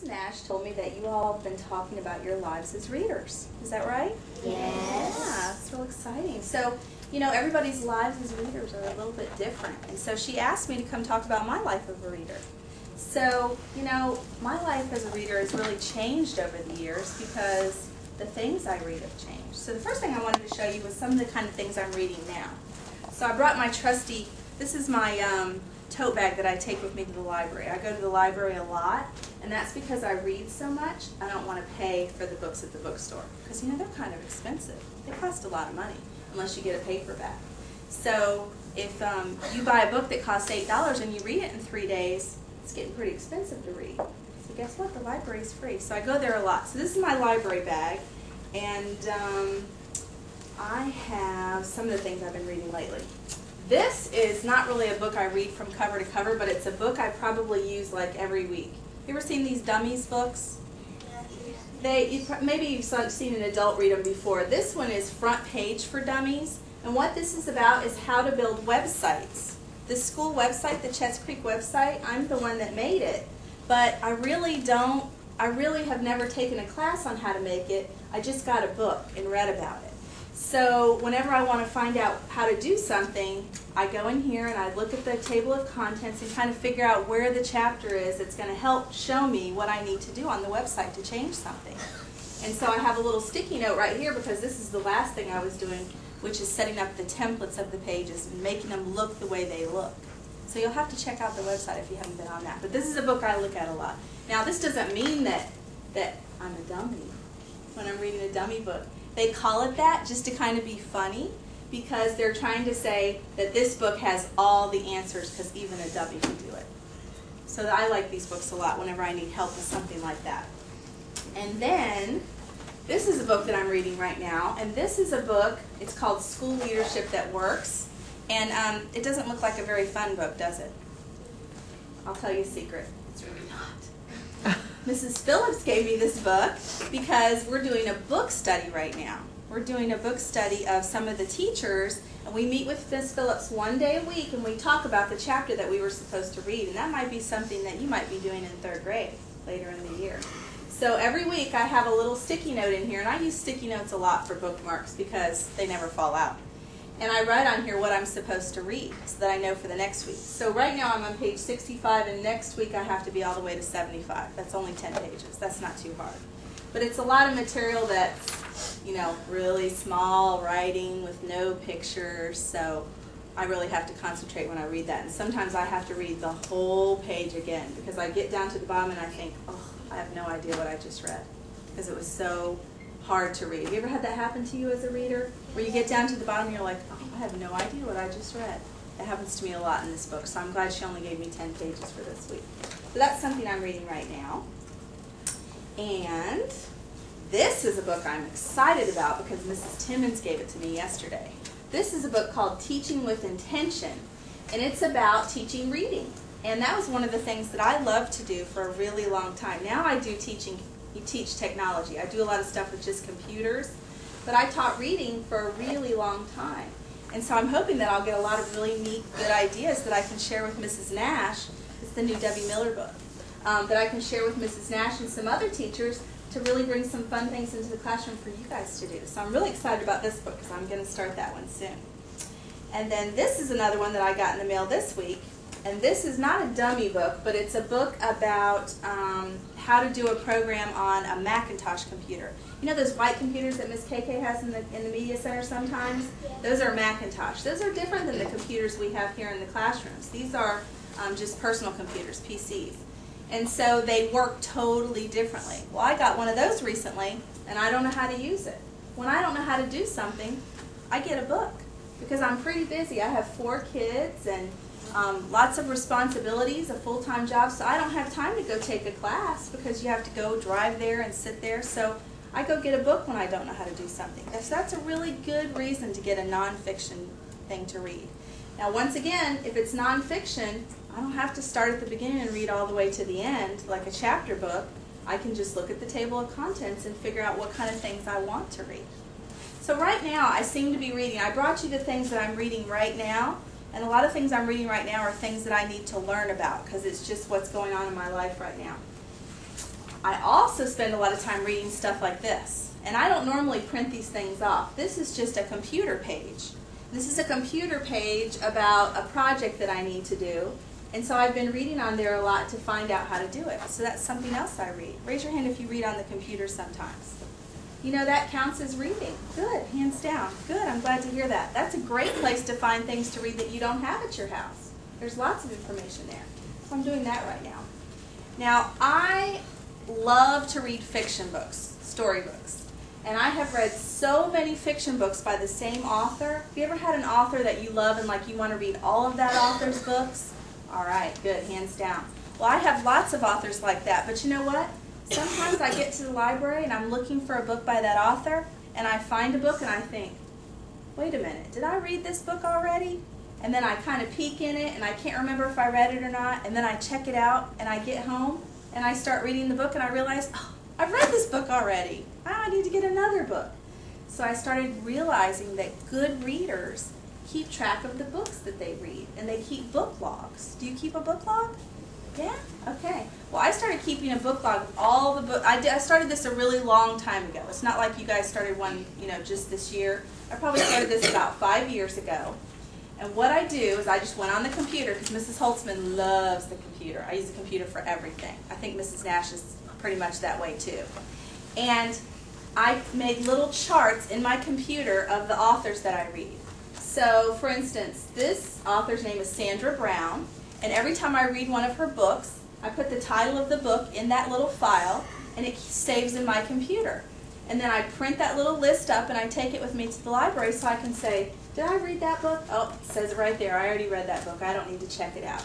Nash told me that you all have been talking about your lives as readers. Is that right? Yes. Yeah, it's real exciting. So, you know, everybody's lives as readers are a little bit different. And so she asked me to come talk about my life as a reader. So, you know, my life as a reader has really changed over the years because the things I read have changed. So the first thing I wanted to show you was some of the kind of things I'm reading now. So I brought my trusty, this is my tote bag that I take with me to the library. I go to the library a lot, and that's because I read so much, I don't want to pay for the books at the bookstore. Because, you know, they're kind of expensive. They cost a lot of money, unless you get a paperback. So if you buy a book that costs $8 and you read it in 3 days, it's getting pretty expensive to read. So guess what? The library is free. So I go there a lot. So this is my library bag, and I have some of the things I've been reading lately. This is not really a book I read from cover to cover, but it's a book I probably use like every week. You ever seen these dummies books? Maybe you've seen an adult read them before. This one is Front Page for Dummies, and what this is about is how to build websites. The school website, the Chets Creek website, I'm the one that made it, but I really have never taken a class on how to make it. I just got a book and read about it. So whenever I want to find out how to do something, I go in here and I look at the table of contents and kind of figure out where the chapter is that's going to help show me what I need to do on the website to change something. And so I have a little sticky note right here because this is the last thing I was doing, which is setting up the templates of the pages and making them look the way they look. So you'll have to check out the website if you haven't been on that. But this is a book I look at a lot. Now this doesn't mean that I'm a dummy when I'm reading a dummy book. They call it that just to kind of be funny because they're trying to say that this book has all the answers because even a dummy can do it. So I like these books a lot whenever I need help with something like that. And then this is a book that I'm reading right now, and this is a book, it's called School Leadership That Works, and it doesn't look like a very fun book, does it? I'll tell you a secret, it's really not. Mrs. Phillips gave me this book because we're doing a book study right now. We're doing a book study of some of the teachers, and we meet with Ms. Phillips one day a week, and we talk about the chapter that we were supposed to read, and that might be something that you might be doing in 3rd grade later in the year. So every week I have a little sticky note in here, and I use sticky notes a lot for bookmarks because they never fall out. And I write on here what I'm supposed to read so that I know for the next week. So right now I'm on page 65, and next week I have to be all the way to 75. That's only 10 pages. That's not too hard. But it's a lot of material that's, you know, really small writing with no pictures, so I really have to concentrate when I read that. And sometimes I have to read the whole page again because I get down to the bottom and I think, oh, I have no idea what I just read because it was so hard to read. Have you ever had that happen to you as a reader? Where you get down to the bottom and you're like, oh, I have no idea what I just read. It happens to me a lot in this book, so I'm glad she only gave me 10 pages for this week. So that's something I'm reading right now. And this is a book I'm excited about because Mrs. Timmons gave it to me yesterday. This is a book called Teaching with Intention, and it's about teaching reading. And that was one of the things that I loved to do for a really long time. Now I do teach technology. I do a lot of stuff with just computers, but I taught reading for a really long time. And so I'm hoping that I'll get a lot of really neat, good ideas that I can share with Mrs. Nash. It's the new Debbie Miller book. That I can share with Mrs. Nash and some other teachers to really bring some fun things into the classroom for you guys to do. So I'm really excited about this book because I'm going to start that one soon. And then this is another one that I got in the mail this week. And this is not a dummy book, but it's a book about how to do a program on a Macintosh computer. You know those white computers that Miss KK has in the media center sometimes? Those are Macintosh. Those are different than the computers we have here in the classrooms. These are just personal computers, PCs. And so they work totally differently. Well, I got one of those recently, and I don't know how to use it. When I don't know how to do something, I get a book because I'm pretty busy. I have 4 kids and lots of responsibilities, a full-time job, so I don't have time to go take a class because you have to go drive there and sit there. So I go get a book when I don't know how to do something. So that's a really good reason to get a nonfiction thing to read. Now once again, if it's nonfiction, I don't have to start at the beginning and read all the way to the end like a chapter book. I can just look at the table of contents and figure out what kind of things I want to read. So right now I seem to be reading, I brought you the things that I'm reading right now. And a lot of things I'm reading right now are things that I need to learn about because it's just what's going on in my life right now. I also spend a lot of time reading stuff like this. And I don't normally print these things off. This is just a computer page. This is a computer page about a project that I need to do. And so I've been reading on there a lot to find out how to do it. So that's something else I read. Raise your hand if you read on the computer sometimes. You know, that counts as reading. Good, hands down. Good, I'm glad to hear that. That's a great place to find things to read that you don't have at your house. There's lots of information there. So I'm doing that right now. Now, I love to read fiction books, storybooks. And I have read so many fiction books by the same author. Have you ever had an author that you love and like you want to read all of that author's books? All right, good, hands down. Well, I have lots of authors like that, but you know what? Sometimes I get to the library and I'm looking for a book by that author, and I find a book and I think, wait a minute, did I read this book already? And then I kind of peek in it and I can't remember if I read it or not, and then I check it out and I get home and I start reading the book and I realize, oh, I've read this book already. I need to get another book. So I started realizing that good readers keep track of the books that they read, and they keep book logs. Do you keep a book log? Yeah? Okay. Well, I started keeping a book log of all the books. I started this a really long time ago. It's not like you guys started one, just this year. I probably started this about 5 years ago. And what I do is I just went on the computer, because Mrs. Holtsman loves the computer. I use the computer for everything. I think Mrs. Nash is pretty much that way too. And I made little charts in my computer of the authors that I read. So, for instance, this author's name is Sandra Brown, and every time I read one of her books, I put the title of the book in that little file, and it saves in my computer. And then I print that little list up, and I take it with me to the library so I can say, did I read that book? Oh, it says it right there. I already read that book. I don't need to check it out.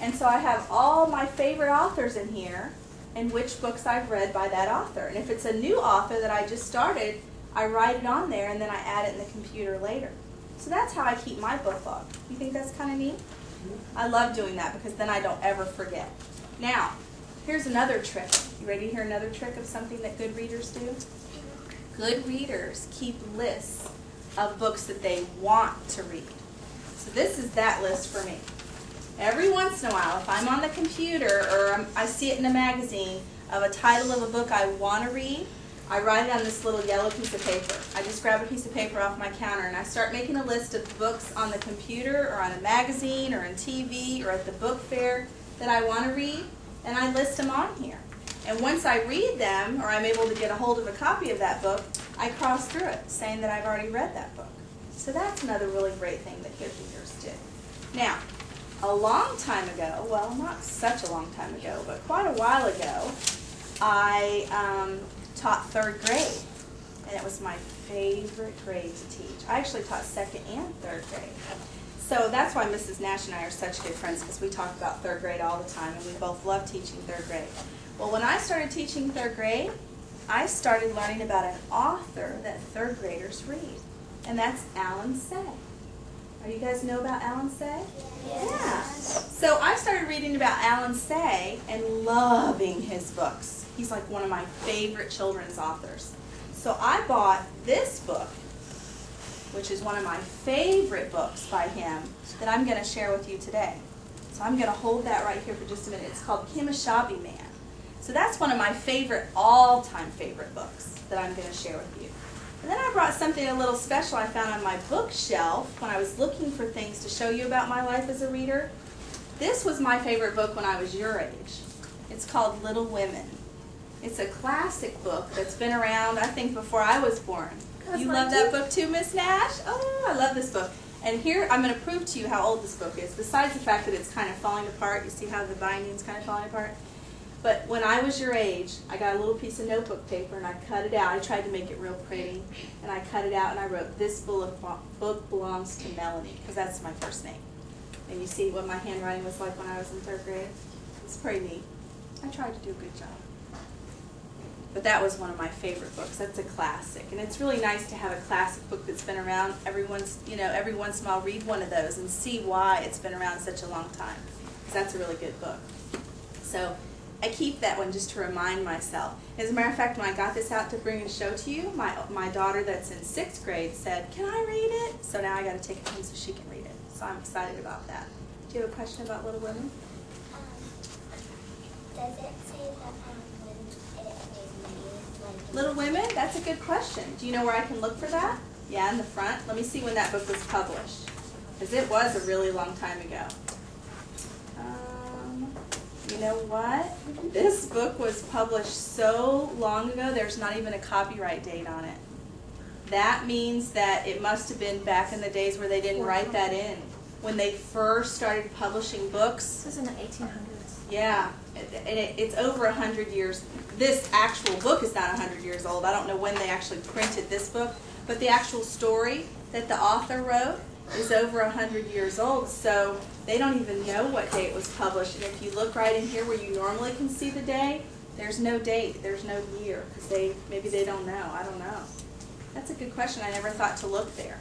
And so I have all my favorite authors in here and which books I've read by that author. And if it's a new author that I just started, I write it on there, and then I add it in the computer later. So that's how I keep my book log. You think that's kind of neat? I love doing that because then I don't ever forget. Now, here's another trick. You ready to hear another trick of something that good readers do? Good readers keep lists of books that they want to read. So this is that list for me. Every once in a while, if I'm on the computer or I see it in a magazine of a title of a book I want to read, I write it on this little yellow piece of paper. I just grab a piece of paper off my counter and I start making a list of books on the computer or on a magazine or on TV or at the book fair that I want to read, and I list them on here. And once I read them, or I'm able to get a hold of a copy of that book, I cross through it, saying that I've already read that book. So that's another really great thing that good readers do. Now, a long time ago, well, not such a long time ago, but quite a while ago, I taught 3rd grade, and it was my favorite grade to teach. I actually taught 2nd and 3rd grade. So that's why Mrs. Nash and I are such good friends, because we talk about 3rd grade all the time, and we both love teaching 3rd grade. Well, when I started teaching 3rd grade, I started learning about an author that 3rd graders read, and that's Alan Say. Do you guys know about Alan Say? Yeah. So I started reading about Alan Say and loving his books. He's like one of my favorite children's authors. So I bought this book, which is one of my favorite books by him, that I'm going to share with you today. So I'm going to hold that right here for just a minute. It's called Kimishabi Man. So that's one of my favorite, all-time favorite books that I'm going to share with you. And then I brought something a little special I found on my bookshelf when I was looking for things to show you about my life as a reader. This was my favorite book when I was your age. It's called Little Women. It's a classic book that's been around, I think, before I was born. You love that book too, Miss Nash? Oh, I love this book. And here, I'm going to prove to you how old this book is, besides the fact that it's kind of falling apart. You see how the binding's kind of falling apart? But when I was your age, I got a little piece of notebook paper and I cut it out. I tried to make it real pretty. And I cut it out and I wrote, "This book belongs to Melanie," because that's my first name. And you see what my handwriting was like when I was in 3rd grade? It's pretty neat. I tried to do a good job. But that was one of my favorite books. That's a classic. And it's really nice to have a classic book that's been around. Every once in a while I'll read one of those and see why it's been around such a long time. Because that's a really good book. So I keep that one just to remind myself. As a matter of fact, when I got this out to bring and show to you, my daughter that's in 6th grade said, "Can I read it?" So now I got to take it home so she can read it. So I'm excited about that. Do you have a question about Little Women? Does it say that when Little Women? That's a good question. Do you know where I can look for that? Yeah, in the front. Let me see when that book was published, because it was a really long time ago. You know what? This book was published so long ago, there's not even a copyright date on it. That means that it must have been back in the days where they didn't write that in. When they first started publishing books. This is in the 1800s. Yeah, and it's over 100 years. This actual book is not 100 years old. I don't know when they actually printed this book, but the actual story that the author wrote is over 100 years old, so they don't even know what day it was published. And if you look right in here where you normally can see the day, there's no date, there's no year, because maybe they don't know. I don't know. That's a good question. I never thought to look there.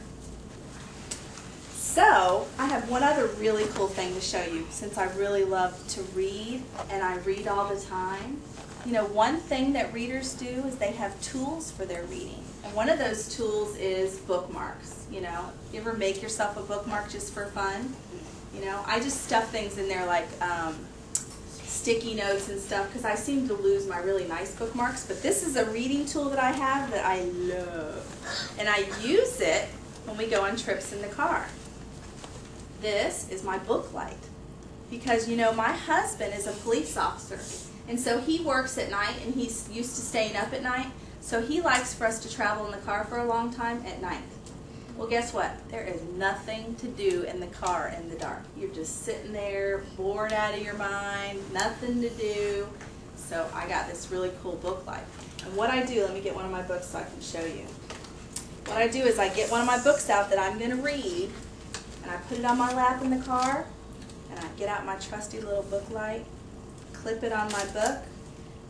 So, I have one other really cool thing to show you, since I really love to read, and I read all the time. You know, one thing that readers do is they have tools for their reading. And one of those tools is bookmarks. You know, you ever make yourself a bookmark just for fun? You know, I just stuff things in there like sticky notes and stuff, because I seem to lose my really nice bookmarks. But this is a reading tool that I have that I love. And I use it when we go on trips in the car. This is my book light. Because, you know, my husband is a police officer. And so he works at night, and he's used to staying up at night. So he likes for us to travel in the car for a long time at night. Well, guess what? There is nothing to do in the car in the dark. You're just sitting there, bored out of your mind, nothing to do. So I got this really cool book light. And what I do, let me get one of my books so I can show you. What I do is I get one of my books out that I'm going to read, and I put it on my lap in the car, and I get out my trusty little book light, clip it on my book,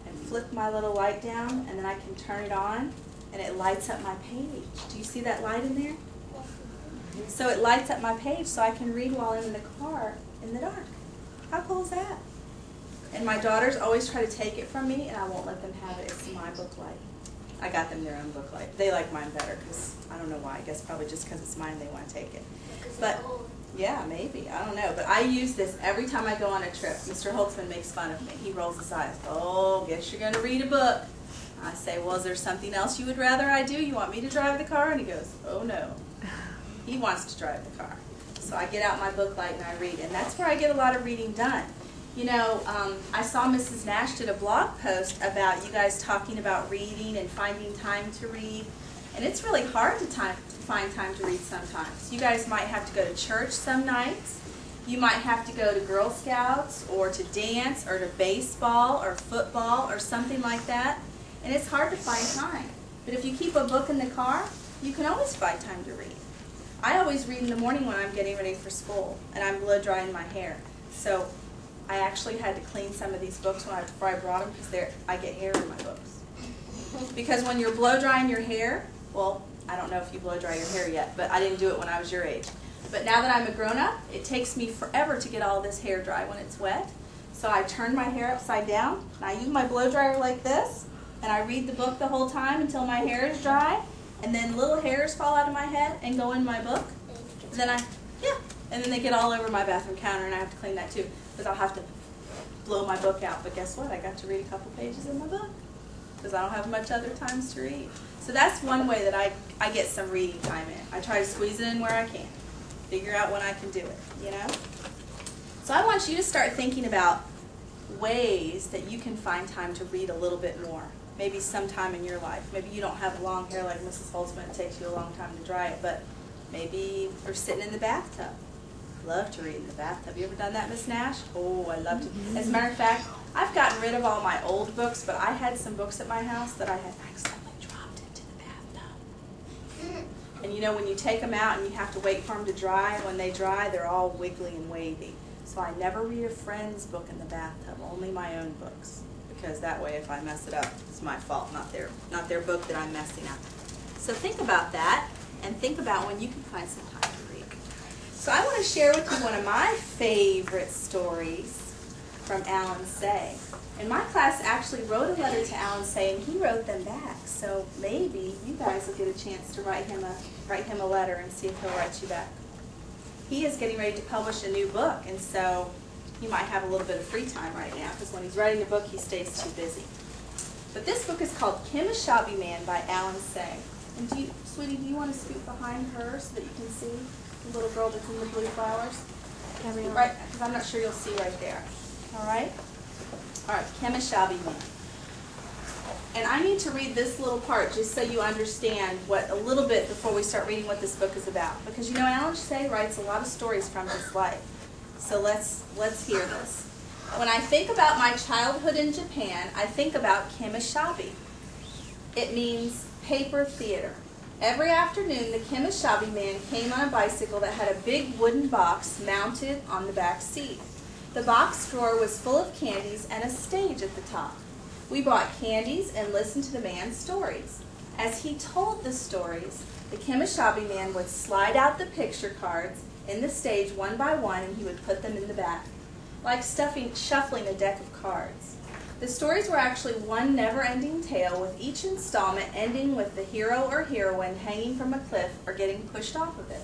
and flip my little light down, and then I can turn it on, and it lights up my page. Do you see that light in there? So it lights up my page so I can read while I'm in the car in the dark. How cool is that? And my daughters always try to take it from me, and I won't let them have it. It's my book light. I got them their own book light. They like mine better because I don't know why. I guess probably just because it's mine they want to take it. But yeah, maybe. I don't know. But I use this every time I go on a trip. Mr. Holtsman makes fun of me. He rolls his eyes. Oh, guess you're going to read a book. I say, well, is there something else you would rather I do? You want me to drive the car? And he goes, oh, no. He wants to drive the car. So I get out my book light and I read. And that's where I get a lot of reading done. You know, I saw Mrs. Nash did a blog post about you guys talking about reading and finding time to read. And it's really hard to find time to read sometimes. You guys might have to go to church some nights. You might have to go to Girl Scouts or to dance or to baseball or football or something like that. And it's hard to find time. But if you keep a book in the car, you can always find time to read. I always read in the morning when I'm getting ready for school and I'm blow drying my hair. So I actually had to clean some of these books before I brought them because I get hair in my books. Because when you're blow drying your hair, well, I don't know if you blow dry your hair yet, but I didn't do it when I was your age. But now that I'm a grown-up, it takes me forever to get all this hair dry when it's wet. So I turn my hair upside down, and I use my blow dryer like this, and I read the book the whole time until my hair is dry, and then little hairs fall out of my head and go in my book. And then they get all over my bathroom counter, and I have to clean that too, because I'll have to blow my book out. But guess what? I got to read a couple pages in my book, because I don't have much other times to read. So that's one way that I get some reading time in. I try to squeeze it in where I can, figure out when I can do it, you know? So I want you to start thinking about ways that you can find time to read a little bit more. Maybe sometime in your life. Maybe you don't have long hair like Mrs. Holtzman. It takes you a long time to dry it, but maybe you're sitting in the bathtub. Love to read in the bathtub. You ever done that, Miss Nash? Oh, I love to. As a matter of fact, I've gotten rid of all my old books, but I had some books at my house that I had accidentally dropped into the bathtub. And you know, when you take them out and you have to wait for them to dry, when they dry, they're all wiggly and wavy. So I never read a friend's book in the bathtub, only my own books. Because that way, if I mess it up, it's my fault, not their book that I'm messing up. So think about that, and think about when you can find some time to read. So I want to share with you one of my favorite stories from Alan Say. And my class actually wrote a letter to Alan Say, and he wrote them back. So maybe you guys will get a chance to write him a letter and see if he'll write you back. He is getting ready to publish a new book, and so you might have a little bit of free time right now, because when he's writing a book, he stays too busy. But this book is called Kim a Shabby Man by Alan Say. And sweetie, do you want to scoot behind her so that you can see the little girl that's in the blue flowers? Right, because I'm not sure you'll see right there. All right? All right, Kim a Shabby Man. And I need to read this little part just so you understand a little bit before we start reading what this book is about. Because you know, Alan Say writes a lot of stories from his life. So let's hear this. When I think about my childhood in Japan, I think about Kim a Shabby. It means paper theater. Every afternoon, the Kim a Shabby Man came on a bicycle that had a big wooden box mounted on the back seat. The box drawer was full of candies and a stage at the top. We bought candies and listened to the man's stories. As he told the stories, the Kim a Shabby Man would slide out the picture cards in the stage one by one, and he would put them in the back, like shuffling a deck of cards. The stories were actually one never-ending tale, with each installment ending with the hero or heroine hanging from a cliff or getting pushed off of it.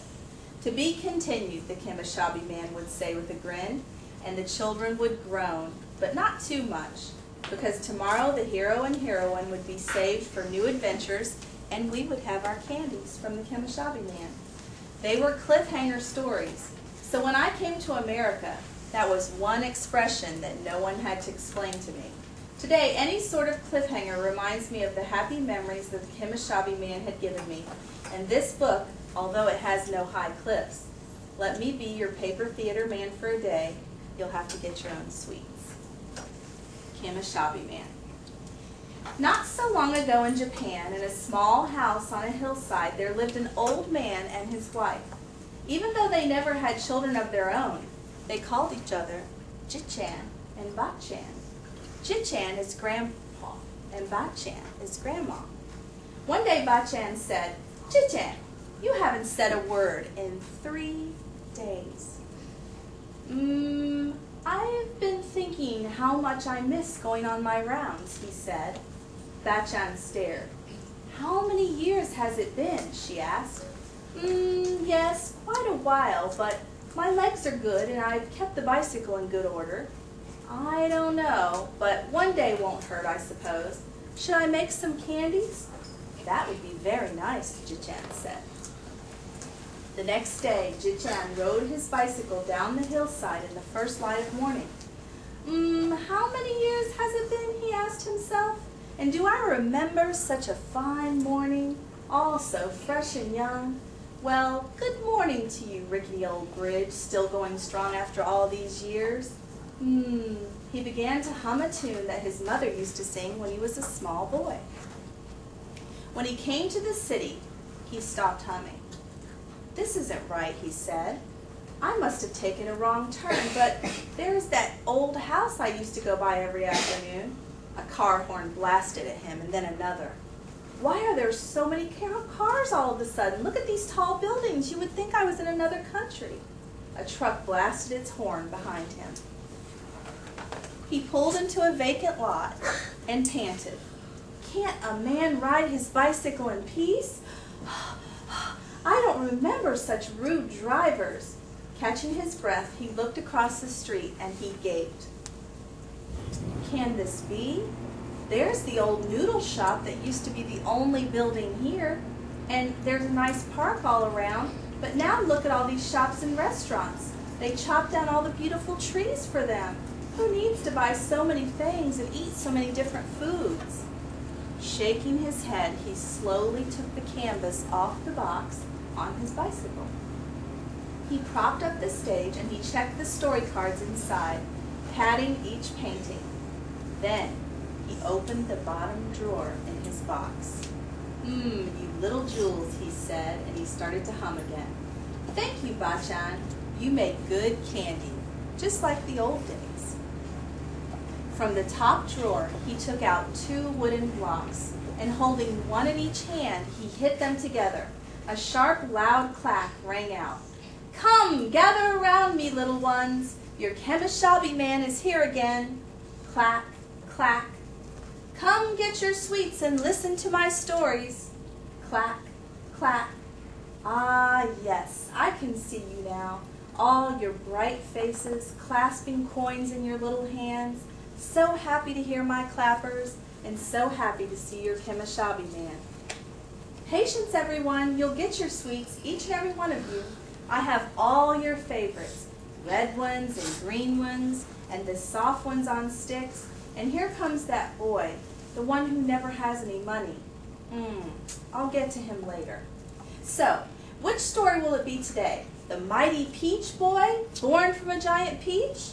To be continued, the Kim a Shabby Man would say with a grin, and the children would groan, but not too much, because tomorrow the hero and heroine would be saved for new adventures, and we would have our candies from the Kim a Shabby Man. They were cliffhanger stories, so when I came to America, that was one expression that no one had to explain to me. Today, any sort of cliffhanger reminds me of the happy memories that the Kim a Shabby Man had given me, and this book, although it has no high cliffs, let me be your paper theater man for a day. You'll have to get your own sweets. Kim a Shabby Man. Not so long ago in Japan, in a small house on a hillside, there lived an old man and his wife. Even though they never had children of their own, they called each other Jichan and Bachan. Jichan is grandpa and Bachan is grandma. One day Bachan said, "Jichan, you haven't said a word in 3 days." I've been thinking how much I miss going on my rounds," he said. Bachan stared. "How many years has it been?" she asked. Yes, quite a while, but my legs are good and I've kept the bicycle in good order." "I don't know, but one day won't hurt, I suppose. Should I make some candies?" "That would be very nice," Jichan said. The next day, Jichan rode his bicycle down the hillside in the first light of morning. How many years has it been?" he asked himself. "And do I remember such a fine morning, all so fresh and young? Well, good morning to you, rickety old bridge, still going strong after all these years." He began to hum a tune that his mother used to sing when he was a small boy. When he came to the city, he stopped humming. "This isn't right," he said. "I must have taken a wrong turn, but there's that old house I used to go by every afternoon." A car horn blasted at him, and then another. "Why are there so many cars all of a sudden? Look at these tall buildings. You would think I was in another country." A truck blasted its horn behind him. He pulled into a vacant lot and panted. "Can't a man ride his bicycle in peace? I don't remember such rude drivers." Catching his breath, he looked across the street and he gaped. Can this be? There's the old noodle shop that used to be the only building here, and there's a nice park all around, but now look at all these shops and restaurants. They chopped down all the beautiful trees for them. Who needs to buy so many things and eat so many different foods? Shaking his head, he slowly took the canvas off the box on his bicycle. He propped up the stage and he checked the story cards inside, patting each painting. Then he opened the bottom drawer in his box. You little jewels," he said, and he started to hum again. "Thank you, Bachan. You make good candy, just like the old days." From the top drawer, he took out 2 wooden blocks, and holding one in each hand, he hit them together. A sharp, loud clack rang out. "Come, gather around me, little ones. Your Kim a Shabby Man is here again." Clack, clack. "Come get your sweets and listen to my stories." Clack, clack. "Ah, yes, I can see you now. All your bright faces, clasping coins in your little hands. So happy to hear my clappers. and so happy to see your Kemishabi man. Patience, everyone. You'll get your sweets, each and every one of you. I have all your favorites, red ones and green ones, and the soft ones on sticks. And here comes that boy, the one who never has any money. I'll get to him later. So, which story will it be today? The mighty peach boy, born from a giant peach?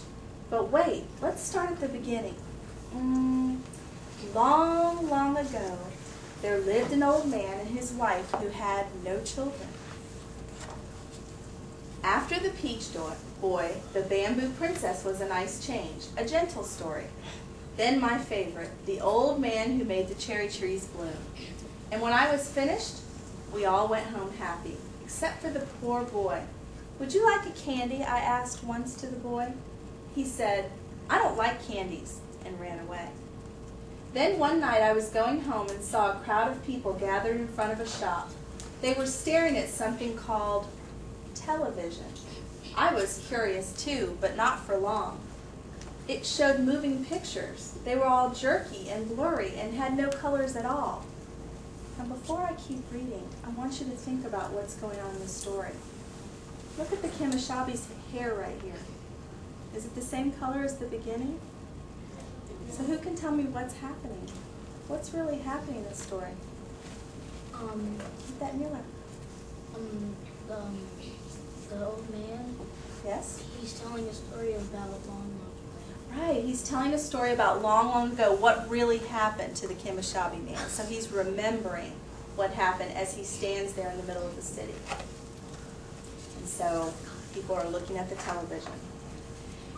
But wait, let's start at the beginning. Long, long ago, there lived an old man and his wife who had no children. After the peach boy, the bamboo princess was a nice change, a gentle story. Then my favorite, the old man who made the cherry trees bloom. And when I was finished, we all went home happy, except for the poor boy. Would you like a candy? I asked once to the boy. He said, I don't like candies, and ran away. Then one night I was going home and saw a crowd of people gathered in front of a shop. They were staring at something called television. I was curious too, but not for long. It showed moving pictures. They were all jerky and blurry and had no colors at all. Now before I keep reading, I want you to think about what's going on in the story. Look at the Kemishabi's hair right here. Is it the same color as the beginning? So who can tell me what's happening? What's really happening in this story? Keep that in your lap. The old man. Yes? He's telling a story about long, long ago. Right, he's telling a story about long, long ago, what really happened to the Kemishabi man. So he's remembering what happened as he stands there in the middle of the city. And so people are looking at the television.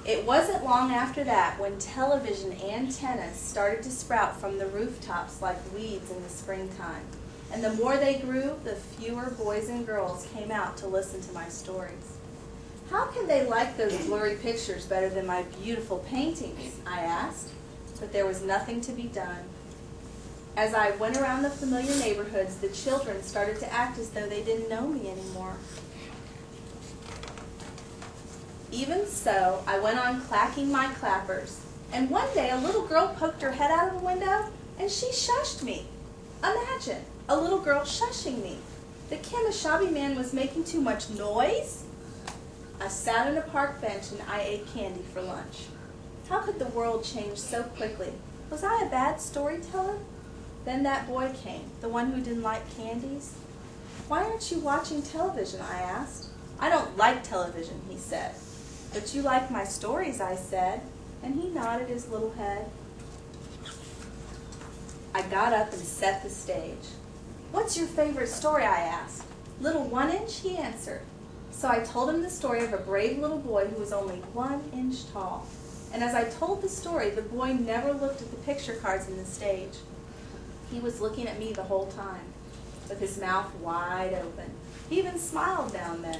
It wasn't long after that when television antennas started to sprout from the rooftops like weeds in the springtime. And the more they grew, the fewer boys and girls came out to listen to my stories. How can they like those blurry pictures better than my beautiful paintings? I asked, but there was nothing to be done. As I went around the familiar neighborhoods, the children started to act as though they didn't know me anymore. Even so, I went on clacking my clappers, and one day a little girl poked her head out of the window, and she shushed me. Imagine, a little girl shushing me. The Kemishabi man was making too much noise? I sat on a park bench and I ate candy for lunch. How could the world change so quickly? Was I a bad storyteller? Then that boy came, the one who didn't like candies. Why aren't you watching television? I asked. I don't like television, he said. But you like my stories, I said, and he nodded his little head. I got up and set the stage. What's your favorite story, I asked. Little 1 inch, he answered. So I told him the story of a brave little boy who was only 1 inch tall. And as I told the story, the boy never looked at the picture cards in the stage. He was looking at me the whole time, with his mouth wide open. He even smiled now and then.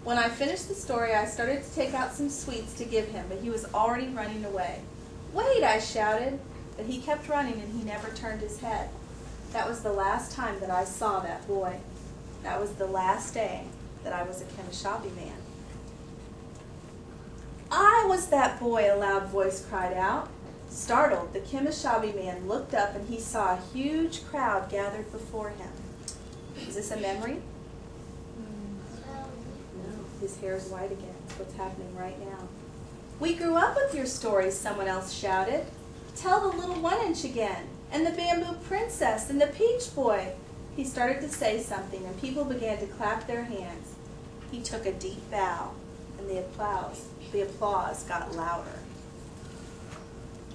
When I finished the story, I started to take out some sweets to give him, but he was already running away. Wait, I shouted, but he kept running and he never turned his head. That was the last time that I saw that boy. That was the last day that I was a Kemishabi man. I was that boy, a loud voice cried out. Startled, the Kemishabi man looked up and he saw a huge crowd gathered before him. Is this a memory? His hair is white again. That's what's happening right now. We grew up with your stories, someone else shouted. Tell the little 1 inch again, and the bamboo princess, and the peach boy. He started to say something, and people began to clap their hands. He took a deep bow, and the applause got louder.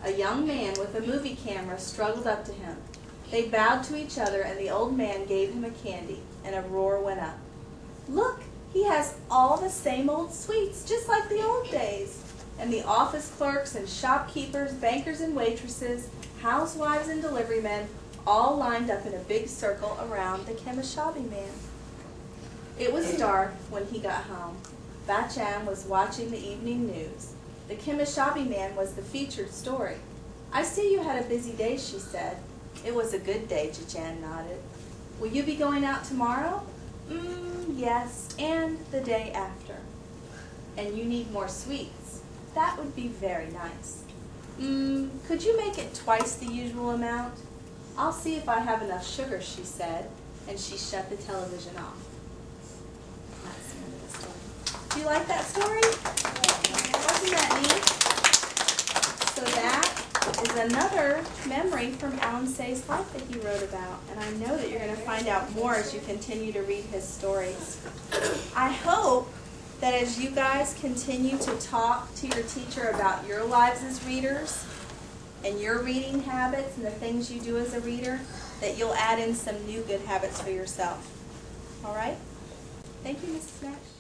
A young man with a movie camera struggled up to him. They bowed to each other, and the old man gave him a candy, and a roar went up. Look! He has all the same old sweets, just like the old days. And the office clerks and shopkeepers, bankers and waitresses, housewives and delivery men, all lined up in a big circle around the Kemishabi man. It was dark when he got home. Bachan was watching the evening news. The Kemishabi man was the featured story. I see you had a busy day, she said. It was a good day, Jajan nodded. Will you be going out tomorrow? Yes, and the day after. And you need more sweets. That would be very nice. Could you make it twice the usual amount? I'll see if I have enough sugar, she said, and she shut the television off. That's the end of the story. Do you like that story? Wasn't that neat? So that is another memory from Alan Say's life that he wrote about, and I know that you're going to find out more as you continue to read his stories. I hope that as you guys continue to talk to your teacher about your lives as readers and your reading habits and the things you do as a reader, that you'll add in some new good habits for yourself. All right? Thank you, Mrs. Nash.